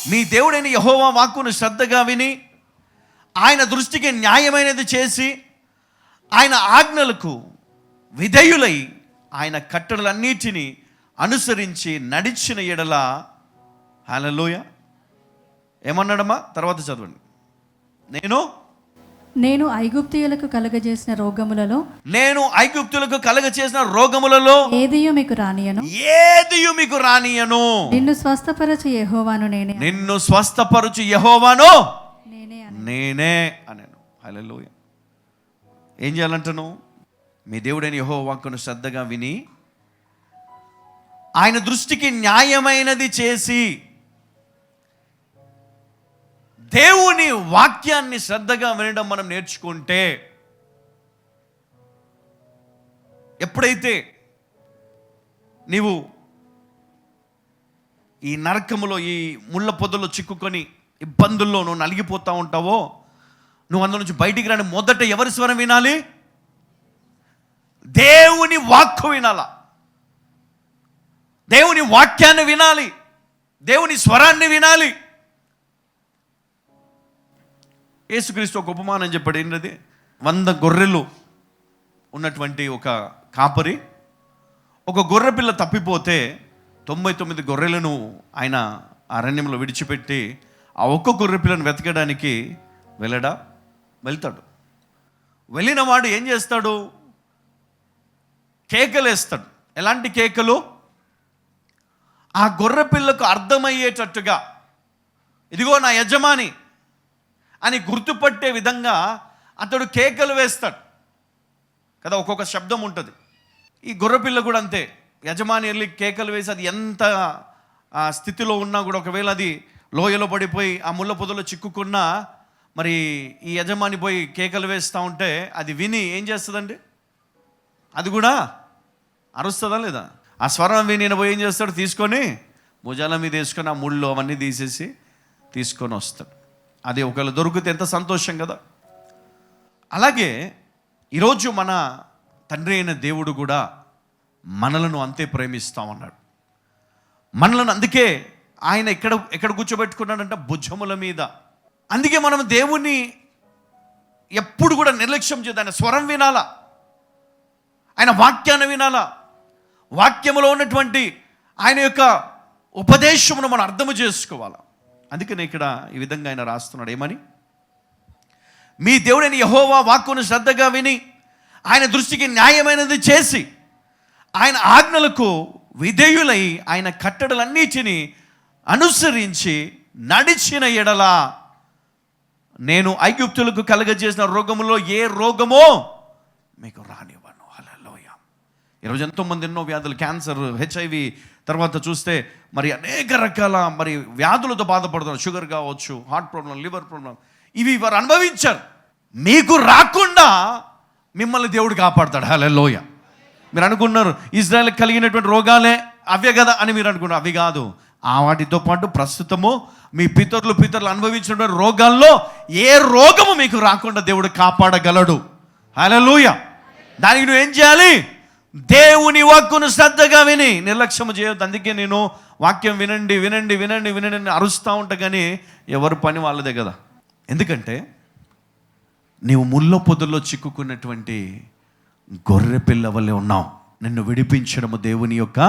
మీ దేవుడైన యెహోవా వాక్కును శ్రద్ధగా విని ఆయన దృష్టికి న్యాయమైనది చేసి ఆయన ఆజ్ఞలకు విధేయులై ఆయన కట్టడలన్నిటినీ అనుసరించి నడిచిన ఎడల, హల్లెలూయా, ఏమన్నాడమ్మా? తర్వాత చదవండి. నేను ఐగుప్తీయులకు కలగజేసిన రోగములలో ఏదియు మీకు రానియను. నిన్ను స్వస్థపరచు యెహోవాను నేనే అనెను. హల్లెలూయా. ఏం చేయాలంటను? మీ దేవుడైన యెహోవా వాక్కును శ్రద్ధగా విని ఆయన దృష్టికి న్యాయమైనది చేసి, దేవుని వాక్యాన్ని శ్రద్ధగా వినడం మనం నేర్చుకుంటే, ఎప్పుడైతే నీవు ఈ నరకములో, ఈ ముళ్ళ పొదలో చిక్కుకొని ఇబ్బందుల్లో నువ్వు నలిగిపోతూ ఉంటావో, నువ్వు అందులో నుంచి బయటికి రాని మొదట ఎవరి స్వరం వినాలి? దేవుని వాక్కు వినాల. దేవుని వాక్యాన్ని వినాలి, దేవుని స్వరాన్ని వినాలి. యేసుక్రీస్తు ఒక ఉపమానం చెప్పాడు. ఏంటది? 100 గొర్రెలు ఉన్నటువంటి ఒక కాపరి ఒక గొర్రె పిల్ల తప్పిపోతే 99 గొర్రెలను ఆయన అరణ్యంలో విడిచిపెట్టి ఆ ఒక్క గొర్రె పిల్లను వెతకడానికి వెళ్తాడు. వెళ్ళిన వాడు ఏం చేస్తాడు? కేకలు వేస్తాడు. ఎలాంటి కేకలు? ఆ గొర్రె పిల్లకు అర్థమయ్యేటట్టుగా, ఇదిగో నా యజమాని అని గుర్తుపట్టే విధంగా అతడు కేకలు వేస్తాడు కదా. ఒక్కొక్క శబ్దం ఉంటుంది. ఈ గొర్రెపిల్ల కూడా అంతే. యజమాని వెళ్ళి కేకలు వేసి, అది ఎంత స్థితిలో ఉన్నా కూడా, ఒకవేళ అది లోయలో పడిపోయి ఆ ముళ్ళ పొదలో చిక్కుకున్నా, మరి ఈ యజమాని పోయి కేకలు వేస్తూ ఉంటే అది విని ఏం చేస్తుందండి? అది కూడా అరుస్తుందా లేదా? ఆ స్వరం విని పోయి ఏం చేస్తాడు? తీసుకొని భుజాల మీద వేసుకొని ఆ ముళ్ళు అవన్నీ తీసేసి తీసుకొని వస్తాడు. అది ఒకవేళ దొరికితే ఎంత సంతోషం కదా. అలాగే ఈరోజు మన తండ్రి అయిన దేవుడు కూడా మనలను అంతే ప్రేమిస్తామన్నాడు. మనలను అందుకే ఆయన ఎక్కడ కూర్చోబెట్టుకున్నాడంటే భుజముల మీద. అందుకే మనం దేవుని ఎప్పుడు కూడా నిర్లక్ష్యం చేయదు. ఆయన స్వరం వినాలా, ఆయన వాక్యాన్ని వినాలా. వాక్యములో ఉన్నటువంటి ఆయన యొక్క ఉపదేశమును మనం అర్థము చేసుకోవాలా. అందుకని ఇక్కడ ఈ విధంగా ఆయన రాస్తున్నాడు. ఏమని? మీ దేవుడైన యెహోవా వాక్కును శ్రద్ధగా విని ఆయన దృష్టికి న్యాయమైనది చేసి ఆయన ఆజ్ఞలకు విధేయులై ఆయన కట్టడలన్నిటినీ అనుసరించి నడిచిన ఎడల, నేను ఐగుప్తులకు కలగజేసిన రోగములో ఏ రోగమో మీకు రానివ్వను. హల్లెలూయా. ఈరోజు ఎంతోమంది ఎన్నో వ్యాధులు, క్యాన్సర్, HIV, తర్వాత చూస్తే మరి అనేక రకాల మరి వ్యాధులతో బాధపడుతున్నారు. షుగర్ కావచ్చు, హార్ట్ ప్రాబ్లం, లివర్ ప్రాబ్లం, ఇవి వారు అనుభవించారు. మీకు రాకుండా మిమ్మల్ని దేవుడు కాపాడతాడు. హల్లెలూయా. మీరు అనుకున్నారు ఇజ్రాయెల్ కలిగినటువంటి రోగాలే అవే కదా అని మీరు అనుకున్నారు. అవి కాదు. ఆ వాటితో పాటు ప్రస్తుతము మీ పితరులు అనుభవించినటువంటి రోగాల్లో ఏ రోగము మీకు రాకుండా దేవుడు కాపాడగలడు. హల్లెలూయా. దానికి నువ్వు ఏం చేయాలి? దేవుని వాక్కును శ్రద్ధగా విని నిర్లక్ష్యం చేయొద్దు. అందుకే నేను వాక్యం వినండి వినండి వినండి వినండి అరుస్తూ ఉంటా, కానీ ఎవరి పని వాళ్ళదే కదా. ఎందుకంటే నీవు ముళ్ళ పొదల్లో చిక్కుకున్నటువంటి గొర్రె పిల్ల వల్లే ఉన్నావు. నిన్ను విడిపించడము దేవుని యొక్క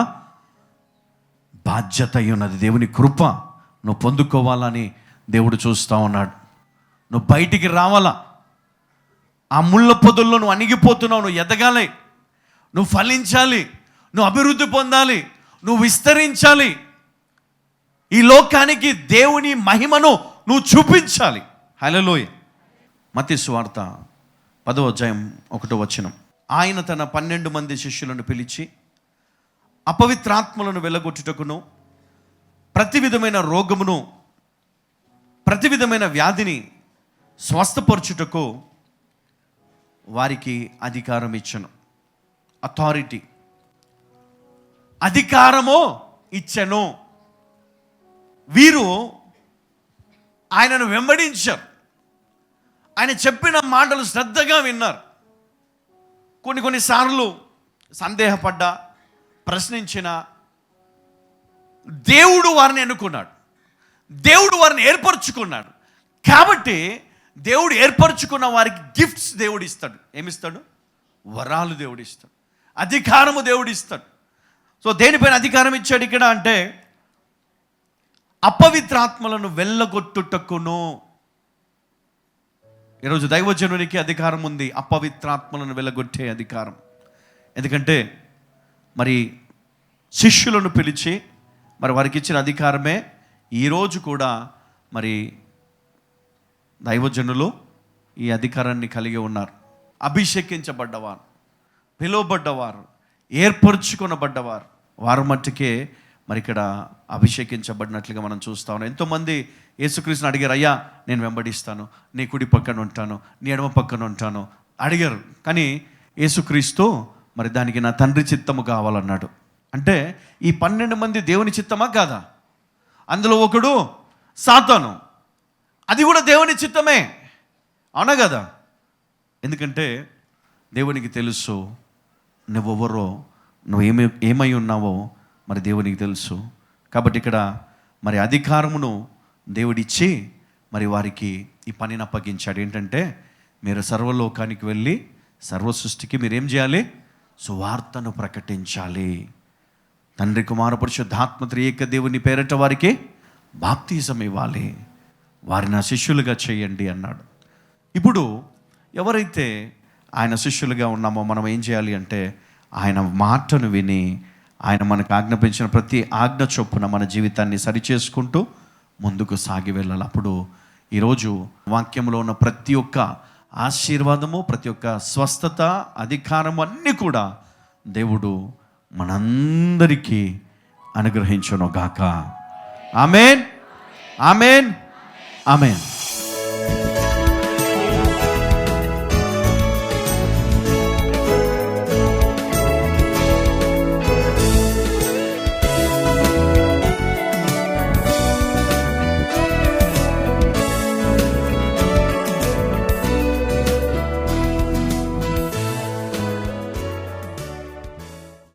బాధ్యత అయి ఉన్నది. దేవుని కృప నువ్వు పొందుకోవాలని దేవుడు చూస్తూ ఉన్నాడు. నువ్వు బయటికి రావాలా. ఆ ముళ్ళ పొదల్లో నువ్వు అణిగిపోతున్నావు. నువ్వు ఎదగాలి, నువ్వు ఫలించాలి, నువ్వు అభివృద్ధి పొందాలి, నువ్వు విస్తరించాలి. ఈ లోకానికి దేవుని మహిమను నువ్వు చూపించాలి. హల్లెలూయా. మత్తయి సువార్త 10వ అధ్యాయం 1వ వచనం. ఆయన తన 12 మంది శిష్యులను పిలిచి అపవిత్రాత్మలను వెళ్ళగొట్టుటకును, ప్రతి విధమైన రోగమును, ప్రతి విధమైన వ్యాధిని స్వస్థపరచుటకు వారికి అధికారం ఇచ్చను. అథారిటీ, అధికారము ఇచ్చను. వీరు ఆయనను వెంబడించారు. ఆయన చెప్పిన మాటలు శ్రద్ధగా విన్నారు. కొన్నిసార్లు దేవుడు వారిని ఏర్పరచుకున్నాడు. కాబట్టి దేవుడు ఏర్పరచుకున్న వారికి గిఫ్ట్స్ దేవుడు ఇస్తాడు. ఏమిస్తాడు? వరాలు దేవుడు ఇస్తాడు, అధికారము దేవుడు ఇస్తాడు. సో దేనిపైన అధికారం ఇచ్చాడు ఇక్కడ అంటే, అపవిత్రాత్మలను వెళ్ళగొట్టుటకును. ఈరోజు దైవజనునికి అధికారం ఉంది, అపవిత్రాత్మలను వెళ్ళగొట్టే అధికారం. ఎందుకంటే మరి శిష్యులను పిలిచి మరి వారికి ఇచ్చిన అధికారమే ఈరోజు కూడా మరి దైవజనులు ఈ అధికారాన్ని కలిగి ఉన్నారు. అభిషేకించబడ్డవారు, పిలువబడ్డవారు, ఏర్పరచుకొనబడ్డవారు, వారు మట్టుకే మరి ఇక్కడ అభిషేకించబడినట్లుగా మనం చూస్తా ఉన్నాం. ఎంతోమంది యేసుక్రీస్తుని అడిగారు, అయ్యా నేను వెంబడిస్తాను, నీ కుడి పక్కన ఉంటాను, నీ ఎడమ పక్కన ఉంటాను అడిగారు. కానీ యేసుక్రీస్తు మరి దానికి నా తండ్రి చిత్తము కావాలన్నాడు. అంటే ఈ 12 మంది దేవుని చిత్తమా కాదా? అందులో ఒకడు సాతాను, అది కూడా దేవుని చిత్తమే, అవునా కదా? ఎందుకంటే దేవునికి తెలుసు నువ్వెవరో, నువ్వు ఏమై ఉన్నావో మరి దేవునికి తెలుసు. కాబట్టి ఇక్కడ మరి అధికారమును దేవుడిచ్చి మరి వారికి ఈ పనిని అప్పగించాడు. ఏంటంటే మీరు సర్వలోకానికి వెళ్ళి సర్వ సృష్టికి మీరేం చేయాలి? సువార్తను ప్రకటించాలి. తండ్రి కుమార పరిశుద్ధాత్మ త్రియేక దేవుని పేరట వారికి బాప్తిజం ఇవ్వాలి, వారిని నా శిష్యులుగా చేయండి అన్నాడు. ఇప్పుడు ఎవరైతే ఆయన శిష్యులుగా ఉన్నామో మనం ఏం చేయాలి అంటే, ఆయన మాటను విని ఆయన మనకు ఆజ్ఞాపించిన ప్రతి ఆజ్ఞ చొప్పున మన జీవితాన్ని సరిచేసుకుంటూ ముందుకు సాగి వెళ్ళాలి. అప్పుడు ఈరోజు వాక్యంలో ఉన్న ప్రతి ఒక్క ఆశీర్వాదము, ప్రతి ఒక్క స్వస్థత, అధికారము అన్నీ కూడా దేవుడు మనందరికీ అనుగ్రహించును గాక. ఆమేన్, ఆమేన్, ఆమేన్.